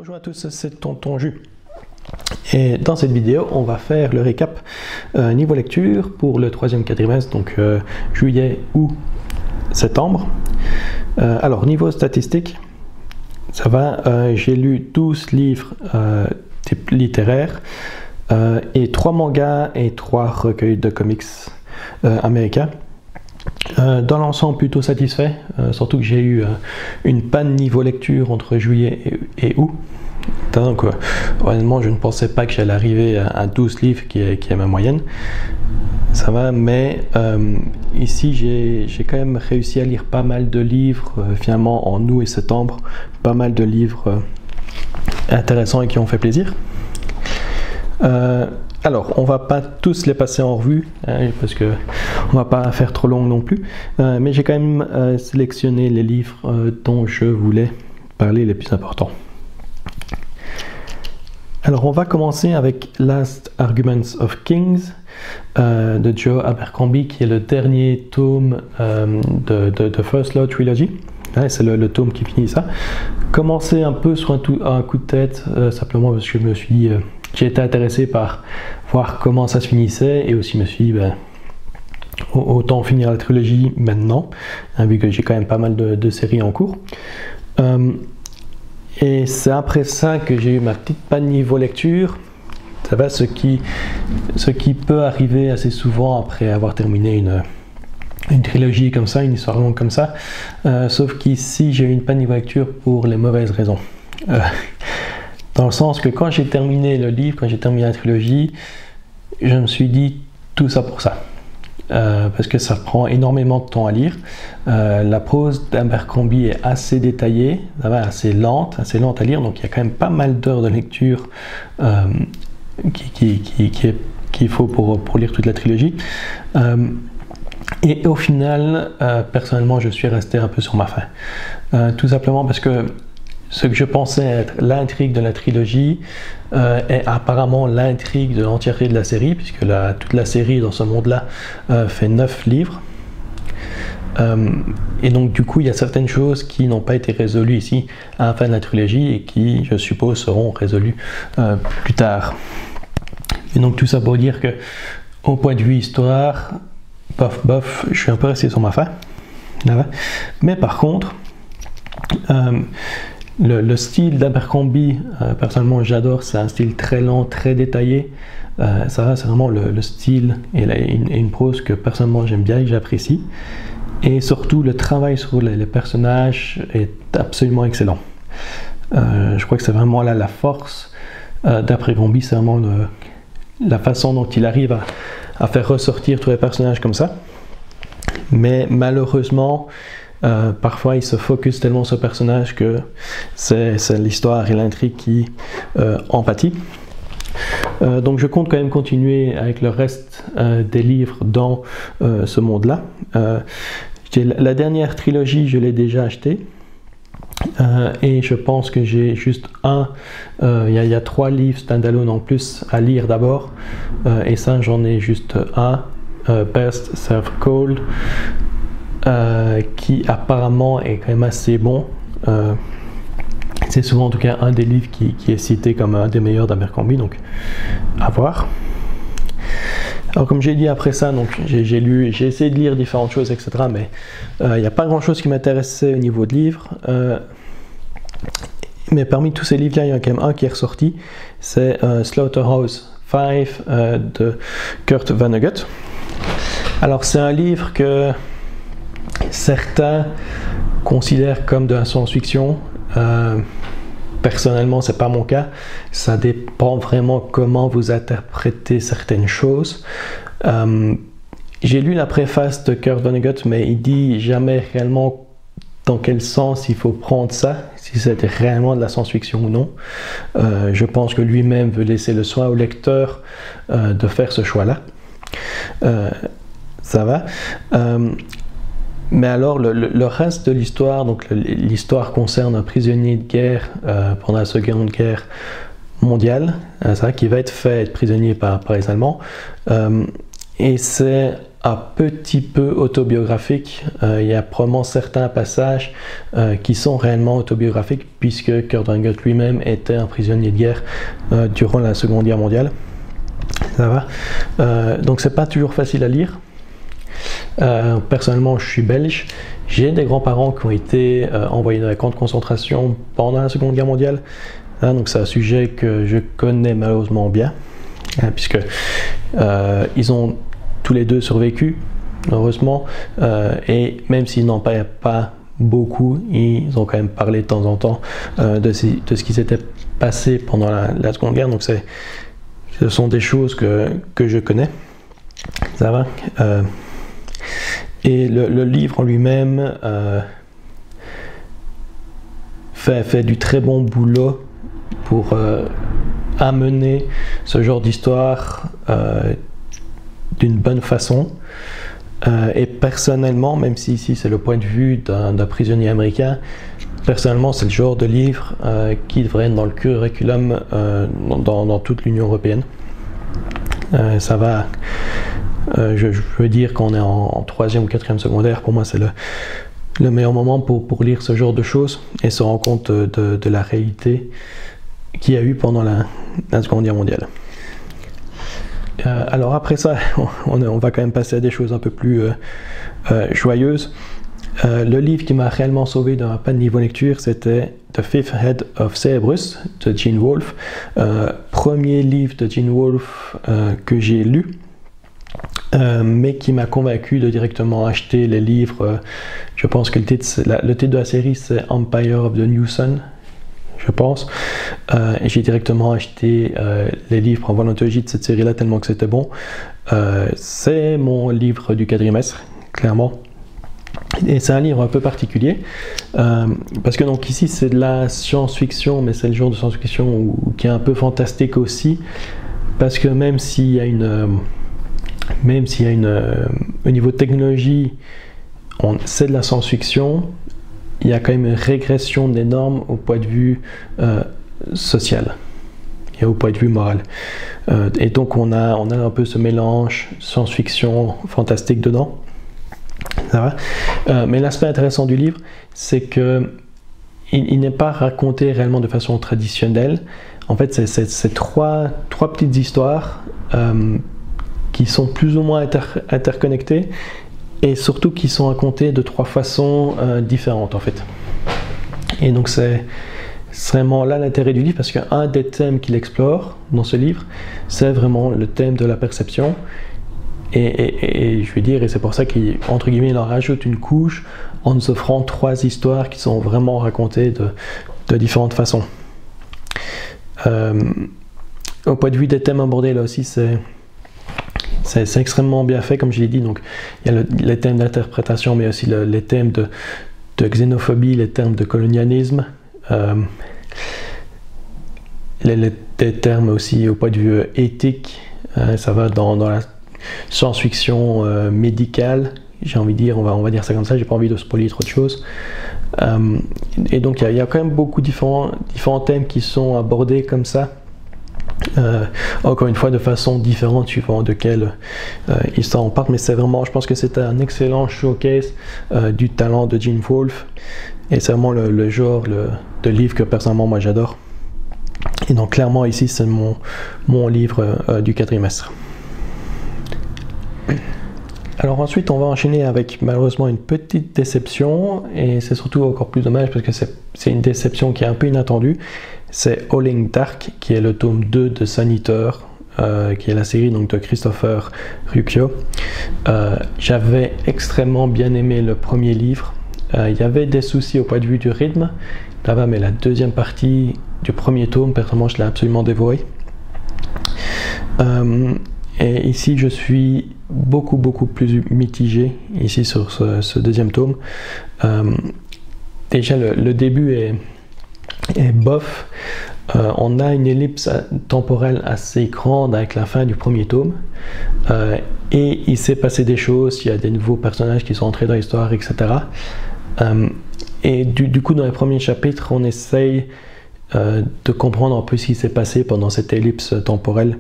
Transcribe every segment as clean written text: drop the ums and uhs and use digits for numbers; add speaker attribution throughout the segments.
Speaker 1: Bonjour à tous, c'est Tonton Jus. Et dans cette vidéo, on va faire le récap niveau lecture pour le troisième quadrimestre, donc juillet, août, septembre. Alors, niveau statistique, ça va, j'ai lu 12 livres type littéraire et 3 mangas et 3 recueils de comics américains. Dans l'ensemble, plutôt satisfait, surtout que j'ai eu une panne niveau lecture entre juillet et août. Donc, honnêtement, je ne pensais pas que j'allais arriver à 12 livres qui est ma moyenne. Ça va, mais ici, j'ai quand même réussi à lire pas mal de livres, finalement, en août et septembre. Pas mal de livres intéressants et qui ont fait plaisir. Alors, on va pas tous les passer en revue, parce que on va pas faire trop long non plus, mais j'ai quand même sélectionné les livres dont je voulais parler les plus importants. Alors, on va commencer avec Last Arguments of Kings de Joe Abercrombie, qui est le dernier tome de First Law Trilogy. C'est le tome qui finit ça. Commencer un peu sur un coup de tête, simplement parce que je me suis dit... j'ai été intéressé par voir comment ça se finissait et aussi me suis dit, autant finir la trilogie maintenant, vu que j'ai quand même pas mal de séries en cours. Et c'est après ça que j'ai eu ma petite panne niveau lecture. Ça va, ce qui peut arriver assez souvent après avoir terminé une trilogie comme ça, une histoire longue comme ça. Sauf qu'ici, j'ai eu une panne niveau lecture pour les mauvaises raisons. Dans le sens que quand j'ai terminé le livre, quand j'ai terminé la trilogie, je me suis dit tout ça pour ça. Parce que ça prend énormément de temps à lire. La prose d'Abercrombie est assez détaillée, assez lente à lire, donc il y a quand même pas mal d'heures de lecture qu'il faut pour lire toute la trilogie. Et au final, personnellement, je suis resté un peu sur ma faim. Tout simplement parce que ce que je pensais être l'intrigue de la trilogie est apparemment l'intrigue de l'entièreté de la série, puisque toute la série dans ce monde-là fait 9 livres. Et donc du coup, il y a certaines choses qui n'ont pas été résolues ici à la fin de la trilogie et qui, je suppose, seront résolues plus tard. Et donc tout ça pour dire que, au point de vue histoire, bof, je suis un peu resté sur ma faim. Mais par contre... Le style d'Abercrombie, personnellement j'adore, c'est un style très lent, très détaillé. Ça c'est vraiment le style et une prose que personnellement j'aime bien et que j'apprécie. Et surtout le travail sur les personnages est absolument excellent. Je crois que c'est vraiment là la force d'Abercrombie, c'est vraiment la façon dont il arrive à faire ressortir tous les personnages comme ça. Mais malheureusement, parfois il se focus tellement sur ce personnage que c'est l'histoire et l'intrigue qui en pâtit. Donc je compte quand même continuer avec le reste des livres dans ce monde-là. La dernière trilogie, je l'ai déjà achetée. Et je pense que j'ai juste il y a 3 livres standalone en plus à lire d'abord. Et ça, j'en ai juste un, Best Served Cold. Qui apparemment est quand même assez bon. C'est souvent en tout cas un des livres qui est cité comme un des meilleurs d'Abercrombie, donc à voir. Alors comme j'ai dit après ça, donc j'ai essayé de lire différentes choses, etc. Mais il n'y a pas grand chose qui m'intéressait au niveau de livres. Mais parmi tous ces livres-là, il y en a quand même un qui est ressorti, c'est Slaughterhouse 5 de Kurt Vonnegut. Alors c'est un livre que certains considèrent comme de la science-fiction. Personnellement, c'est pas mon cas. Ça dépend vraiment comment vous interprétez certaines choses. J'ai lu la préface de Kurt Vonnegut, mais il dit jamais réellement dans quel sens il faut prendre ça, si c'était réellement de la science-fiction ou non. Je pense que lui-même veut laisser le soin au lecteur de faire ce choix-là. Ça va. Mais alors, le reste de l'histoire, donc l'histoire concerne un prisonnier de guerre pendant la Seconde Guerre mondiale, qui va être prisonnier par les Allemands. Et c'est un petit peu autobiographique. Il y a probablement certains passages qui sont réellement autobiographiques, puisque Kurt Vonnegut lui-même était un prisonnier de guerre durant la Seconde Guerre mondiale. Ça va. Donc c'est pas toujours facile à lire. Personnellement, je suis belge. J'ai des grands-parents qui ont été envoyés dans les camps de concentration pendant la Seconde Guerre mondiale. Donc c'est un sujet que je connais malheureusement bien, puisque ils ont tous les deux survécu, heureusement, et même s'ils n'en parlaient pas beaucoup, ils ont quand même parlé de temps en temps de ce qui s'était passé pendant la Seconde Guerre. Donc ce sont des choses que je connais. Ça va. Et le livre en lui-même fait du très bon boulot pour amener ce genre d'histoire d'une bonne façon. Et personnellement, même si ici c'est le point de vue d'un prisonnier américain, personnellement c'est le genre de livre qui devrait être dans le curriculum dans toute l'Union européenne. Ça va. Je veux dire qu'on est en 3e ou 4e secondaire, pour moi c'est le meilleur moment pour lire ce genre de choses et se rendre compte de la réalité qu'il y a eu pendant la Seconde Guerre mondiale. Alors après ça, on va quand même passer à des choses un peu plus joyeuses. Le livre qui m'a réellement sauvé d'un pas de niveau lecture, c'était The Fifth Head of Cerberus de Gene Wolfe. Premier livre de Gene Wolfe que j'ai lu. Mais qui m'a convaincu de directement acheter les livres. Je pense que le titre de la série c'est Empire of the New Sun, je pense. Et j'ai directement acheté les livres en vol anthologie de cette série-là tellement que c'était bon. C'est mon livre du quadrimestre, clairement. Et c'est un livre un peu particulier parce que donc ici c'est de la science-fiction, mais c'est le genre de science-fiction qui est un peu fantastique aussi, parce que même s'il y a au niveau de technologie, c'est de la science-fiction, il y a quand même une régression des normes au point de vue social et au point de vue moral. Et donc on a un peu ce mélange science-fiction fantastique dedans. Ça va. Mais l'aspect intéressant du livre, c'est que il n'est pas raconté réellement de façon traditionnelle. En fait, c'est trois petites histoires qui sont plus ou moins interconnectées et surtout qui sont racontées de 3 façons différentes en fait. Et donc c'est vraiment là l'intérêt du livre, parce qu'un des thèmes qu'il explore dans ce livre, c'est vraiment le thème de la perception. Et je veux dire, et c'est pour ça qu'entre guillemets il en rajoute une couche en nous offrant 3 histoires qui sont vraiment racontées de différentes façons. Au point de vue des thèmes abordés, là aussi c'est extrêmement bien fait, comme je l'ai dit. Donc il y a les thèmes d'interprétation, mais aussi les thèmes de xénophobie, les thèmes de colonialisme, les termes aussi au point de vue éthique. Ça va dans la science-fiction médicale, j'ai envie de dire, on va dire ça comme ça, j'ai pas envie de spoiler trop de choses. Et donc il y a quand même beaucoup de différents thèmes qui sont abordés comme ça. Encore une fois de façon différente suivant de quelle histoire on parle, mais c'est vraiment, je pense que c'est un excellent showcase du talent de Gene Wolfe, et c'est vraiment le genre de livre que personnellement moi j'adore. Et donc clairement ici c'est mon livre du quadrimestre. Alors ensuite on va enchaîner avec malheureusement une petite déception, et c'est surtout encore plus dommage parce que c'est une déception qui est un peu inattendue. C'est Howling Dark, qui est le tome 2 de Sun Eater, qui est la série donc, de Christopher Rucchio. J'avais extrêmement bien aimé le premier livre. Il y avait des soucis au point de vue du rythme, là-bas, mais la deuxième partie du premier tome, personnellement, je l'ai absolument dévoré. Et ici, je suis beaucoup plus mitigé ici sur ce deuxième tome. Déjà, le début est bof. On a une ellipse temporelle assez grande avec la fin du premier tome, et il s'est passé des choses, il y a des nouveaux personnages qui sont entrés dans l'histoire, etc. Et du coup dans les premiers chapitres on essaye de comprendre un peu ce qui s'est passé pendant cette ellipse temporelle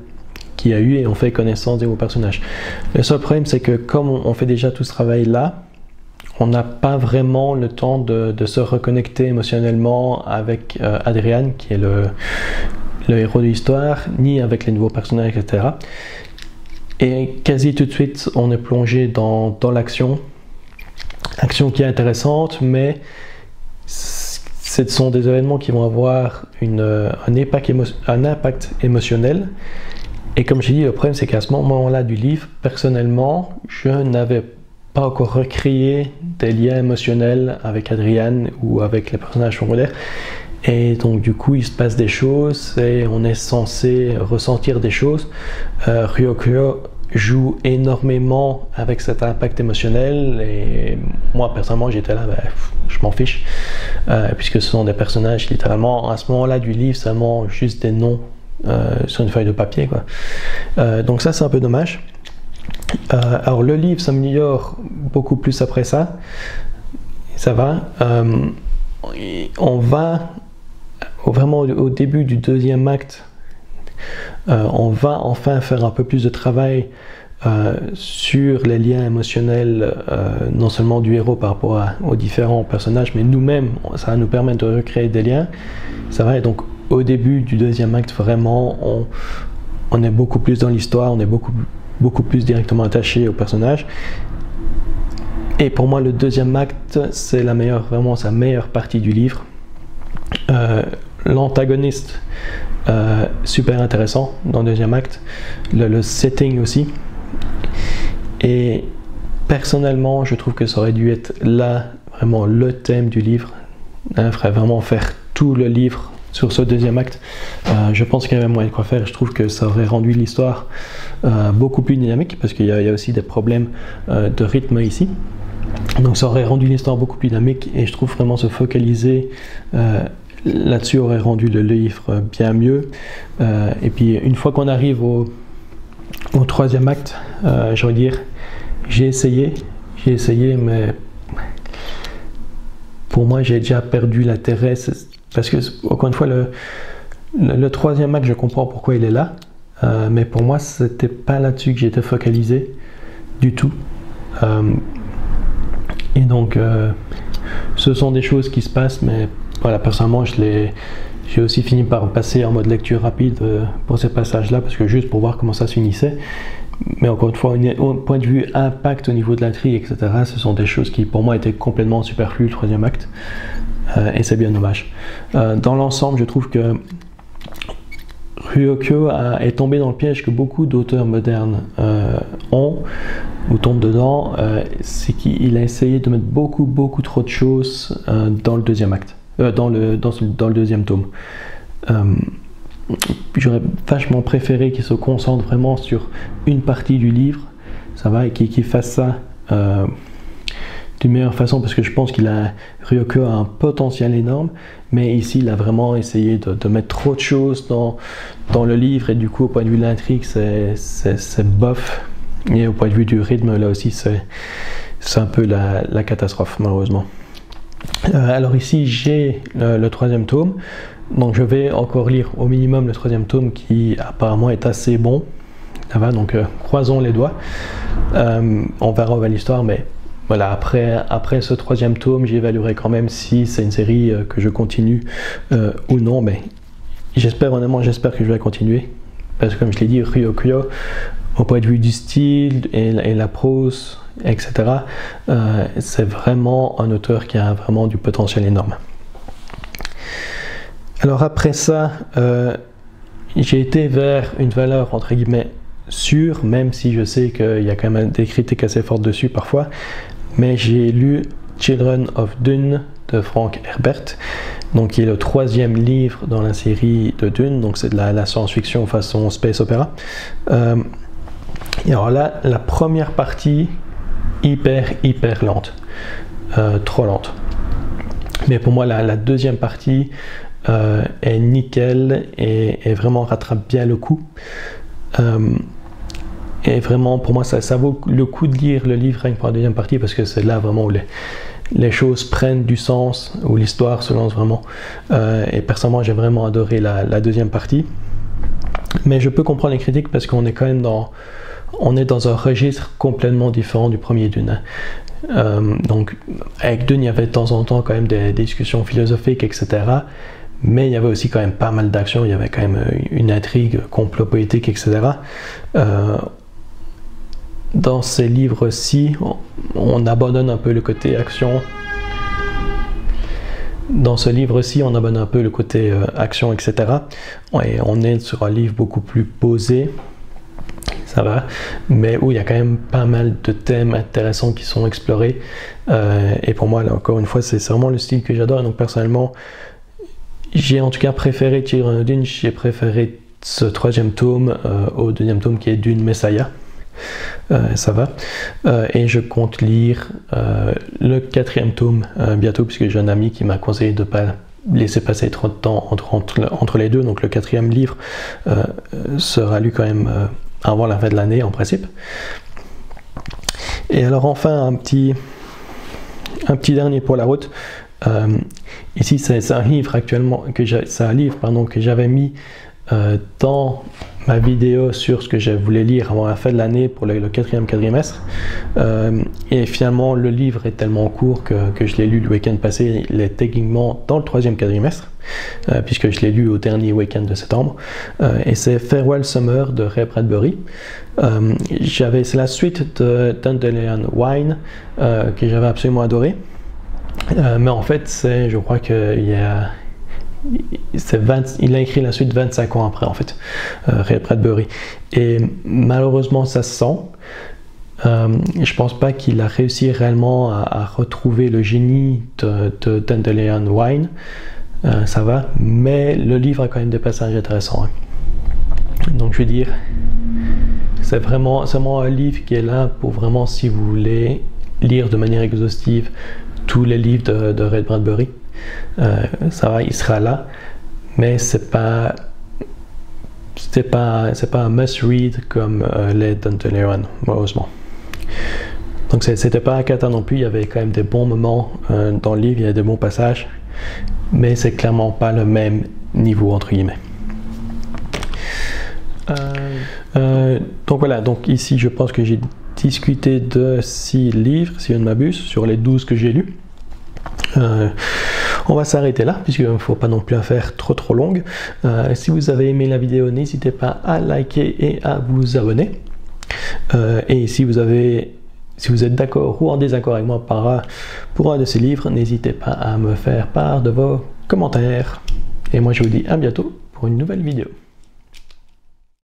Speaker 1: qu'il y a eu et on fait connaissance des nouveaux personnages. Le seul problème, c'est que comme on fait déjà tout ce travail-là, on n'a pas vraiment le temps de se reconnecter émotionnellement avec Adrian, qui est le héros de l'histoire, ni avec les nouveaux personnages, etc. Et quasi tout de suite, on est plongé dans l'action. Action qui est intéressante, mais ce sont des événements qui vont avoir un impact émotionnel. Et comme je dis, le problème, c'est qu'à ce moment-là du livre, personnellement, je n'avais pas encore recréé des liens émotionnels avec Adrian ou avec les personnages secondaires. Et donc du coup, il se passe des choses et on est censé ressentir des choses. Ryokyo joue énormément avec cet impact émotionnel et moi personnellement j'étais là, je m'en fiche, puisque ce sont des personnages littéralement à ce moment-là du livre, c'est vraiment juste des noms sur une feuille de papier, quoi. Donc ça c'est un peu dommage. Alors le livre s'améliore beaucoup plus après ça, ça va. On va vraiment au début du deuxième acte, on va enfin faire un peu plus de travail sur les liens émotionnels, non seulement du héros par rapport aux différents personnages, mais nous-mêmes, ça va nous permettre de recréer des liens. Ça va, et donc au début du deuxième acte, vraiment, on est beaucoup plus dans l'histoire, on est beaucoup plus directement attaché au personnage. Et pour moi, le deuxième acte, c'est vraiment sa meilleure partie du livre. L'antagoniste, super intéressant dans le deuxième acte, le setting aussi. Et personnellement, je trouve que ça aurait dû être là, vraiment le thème du livre. Il faudrait vraiment faire tout le livre sur ce deuxième acte. Je pense qu'il y avait moyen de quoi faire. Je trouve que ça aurait rendu l'histoire beaucoup plus dynamique, parce qu'il y a aussi des problèmes de rythme ici. Donc ça aurait rendu l'histoire beaucoup plus dynamique, et je trouve vraiment se focaliser là-dessus aurait rendu le livre bien mieux. Et puis une fois qu'on arrive au troisième acte, je veux dire, j'ai essayé, mais pour moi j'ai déjà perdu l'intérêt, parce que encore une fois le troisième acte, je comprends pourquoi il est là, mais pour moi c'était pas là-dessus que j'étais focalisé du tout. Et donc ce sont des choses qui se passent, mais voilà, personnellement j'ai aussi fini par passer en mode lecture rapide pour ces passages-là, parce que juste pour voir comment ça se finissait. Mais encore une fois, au point de vue impact au niveau de l'intrigue, etc., ce sont des choses qui pour moi étaient complètement superflues, le troisième acte, et c'est bien dommage. Dans l'ensemble, je trouve que Ryokyo est tombé dans le piège que beaucoup d'auteurs modernes ont, ou tombent dedans, c'est qu'il a essayé de mettre beaucoup trop de choses dans le deuxième acte, dans le deuxième tome. J'aurais vachement préféré qu'il se concentre vraiment sur une partie du livre, ça va, et qu'il fasse ça d'une meilleure façon, parce que je pense Ryokyo a un potentiel énorme, mais ici il a vraiment essayé de mettre trop de choses dans le livre, et du coup au point de vue de l'intrigue c'est bof, et au point de vue du rythme là aussi c'est un peu la catastrophe malheureusement. Alors ici j'ai le troisième tome, donc je vais encore lire au minimum le troisième tome qui apparemment est assez bon. Ça va, donc croisons les doigts. On verra où va l'histoire, mais voilà, après ce troisième tome, j'évaluerai quand même si c'est une série que je continue ou non, mais honnêtement j'espère que je vais continuer, parce que comme je l'ai dit, Ryokyo, au point de vue du style et la prose, etc., c'est vraiment un auteur qui a vraiment du potentiel énorme. Alors après ça, j'ai été vers une valeur entre guillemets sûre, même si je sais qu'il y a quand même des critiques assez fortes dessus parfois, mais j'ai lu Children of Dune de Frank Herbert, donc qui est le troisième livre dans la série de Dune, donc c'est de la science-fiction façon space opéra. Et alors là, la première partie, hyper lente, trop lente. Mais pour moi, la deuxième partie est nickel et vraiment rattrape bien le coup. Et vraiment, pour moi, ça vaut le coup de lire le livre rien que pour la deuxième partie, parce que c'est là vraiment où les choses prennent du sens, où l'histoire se lance vraiment. Et personnellement, j'ai vraiment adoré la deuxième partie. Mais je peux comprendre les critiques parce qu'on est quand même dans un registre complètement différent du premier Dune. Donc avec Dune, il y avait de temps en temps quand même des discussions philosophiques, etc. Mais il y avait aussi quand même pas mal d'action, il y avait quand même une intrigue, complot politique, etc. Dans ces livres-ci, on abandonne un peu le côté action. Dans ce livre-ci, on abandonne un peu le côté action, etc. Et on est sur un livre beaucoup plus posé, ça va, mais où il y a quand même pas mal de thèmes intéressants qui sont explorés. Et pour moi, là, encore une fois, c'est vraiment le style que j'adore. Donc personnellement, j'ai en tout cas préféré Children of Dune, j'ai préféré ce 3e tome au 2e tome qui est Dune Messiah. Ça va. Et je compte lire le 4e tome bientôt, puisque j'ai un ami qui m'a conseillé de ne pas laisser passer trop de temps entre les deux. Donc le 4e livre sera lu quand même avant la fin de l'année en principe. Et alors enfin un petit dernier pour la route. Ici c'est un livre que j'avais mis dans ma vidéo sur ce que je voulais lire avant la fin de l'année pour le 4e quadrimestre. Et finalement, le livre est tellement court que je l'ai lu le week-end passé. Il est techniquement dans le 3e quadrimestre, puisque je l'ai lu au dernier week-end de septembre. Et c'est Farewell Summer de Ray Bradbury. C'est la suite de Dandelion Wine que j'avais absolument adoré. Mais en fait, je crois qu'il y a... il a écrit la suite 25 ans après en fait, Ray Bradbury, et malheureusement ça se sent. Je pense pas qu'il a réussi réellement à retrouver le génie de Dandelion Wine, ça va, mais le livre a quand même des passages intéressants, hein. Donc je veux dire, c'est vraiment un livre qui est là pour vraiment, si vous voulez lire de manière exhaustive tous les livres de Ray Bradbury. Ça va, il sera là, mais c'est pas un must-read comme les Dandelion, malheureusement. Donc c'était pas un cata non plus, il y avait quand même des bons moments dans le livre, il y a des bons passages, mais c'est clairement pas le même niveau entre guillemets. Donc voilà, donc ici je pense que j'ai discuté de 6 livres, si je ne m'abuse, sur les 12 que j'ai lus. On va s'arrêter là, puisqu'il ne faut pas non plus en faire trop longue. Si vous avez aimé la vidéo, n'hésitez pas à liker et à vous abonner. Et si vous êtes d'accord ou en désaccord avec moi pour un de ces livres, n'hésitez pas à me faire part de vos commentaires. Et moi je vous dis à bientôt pour une nouvelle vidéo.